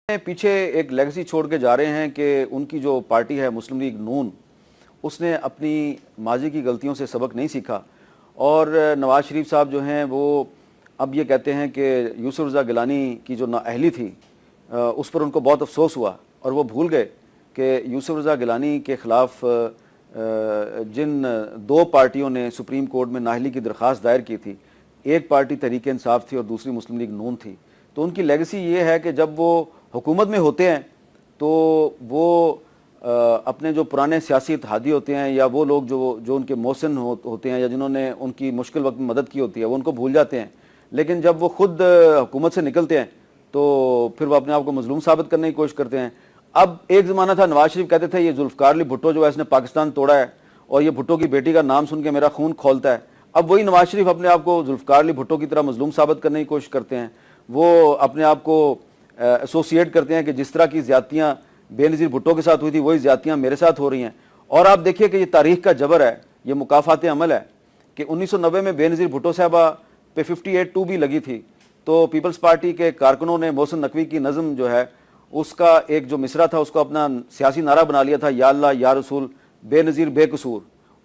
پیچھے ایک لیگسی چھوڑ کے جا رہے ہیں کہ ان کی جو پارٹی ہے مسلم لیگ نون، اس نے اپنی ماضی کی غلطیوں سے سبق نہیں سیکھا، اور نواز شریف صاحب جو ہیں وہ اب یہ کہتے ہیں کہ یوسف رضا گیلانی کی جو نااہلی تھی اس پر ان کو بہت افسوس ہوا، اور وہ بھول گئے کہ یوسف رضا گیلانی کے خلاف جن دو پارٹیوں نے سپریم کورٹ میں نااہلی کی درخواست دائر کی تھی، ایک پارٹی تحریک انصاف تھی اور دوسری مسلم لیگ نون تھی، تو ان کی لیگسی یہ ہے کہ جب وہ حکومت میں ہوتے ہیں تو وہ اپنے جو پرانے سیاسی اتحادی ہوتے ہیں یا وہ لوگ جو ان کے محسن ہوتے ہیں یا جنہوں نے ان کی مشکل وقت میں مدد کی ہوتی ہے وہ ان کو بھول جاتے ہیں، لیکن جب وہ خود حکومت سے نکلتے ہیں تو پھر وہ اپنے آپ کو مظلوم ثابت کرنے کی کوشش کرتے ہیں۔ اب ایک زمانہ تھا نواز شریف کہتے تھے یہ ذوالفقار علی بھٹو جو ہے اس نے پاکستان توڑا ہے، اور یہ بھٹو کی بیٹی کا نام سن کے میرا خون کھولتا ہے۔ اب وہی نواز شریف اپنے آپ کو ذوالفقار علی بھٹو کی طرح مظلوم ثابت کرنے کی کوشش کرتے ہیں، وہ اپنے آپ کو ایسوسیٹ کرتے ہیں کہ جس طرح کی زیادتیاں بے نظیر بھٹو کے ساتھ ہوئی تھی وہی زیادتیاں میرے ساتھ ہو رہی ہیں۔ اور آپ دیکھیے کہ یہ تاریخ کا جبر ہے، یہ مکافات عمل ہے کہ 1990 میں بے نظیر بھٹو صاحبہ پہ 58(2) بھی لگی تھی، تو پیپلز پارٹی کے کارکنوں نے محسن نقوی کی نظم جو ہے اس کا ایک جو مصرع تھا اس کو اپنا سیاسی نعرہ بنا لیا تھا، یا اللہ یا رسول بے نظیر بے قصور۔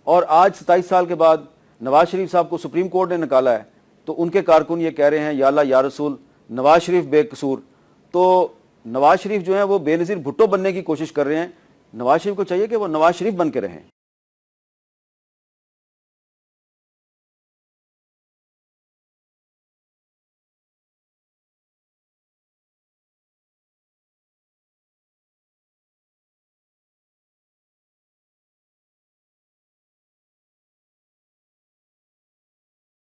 اور آج 27 سال کے بعد نواز شریف صاحب کو سپریم کورٹ نے نکالا ہے تو ان کے کارکن یہ کہہ رہے ہیں یا اللہ یا رسول نواز شریف بے قصور۔ تو نواز شریف جو ہیں وہ بے نظیر بھٹو بننے کی کوشش کر رہے ہیں، نواز شریف کو چاہیے کہ وہ نواز شریف بن کے رہیں۔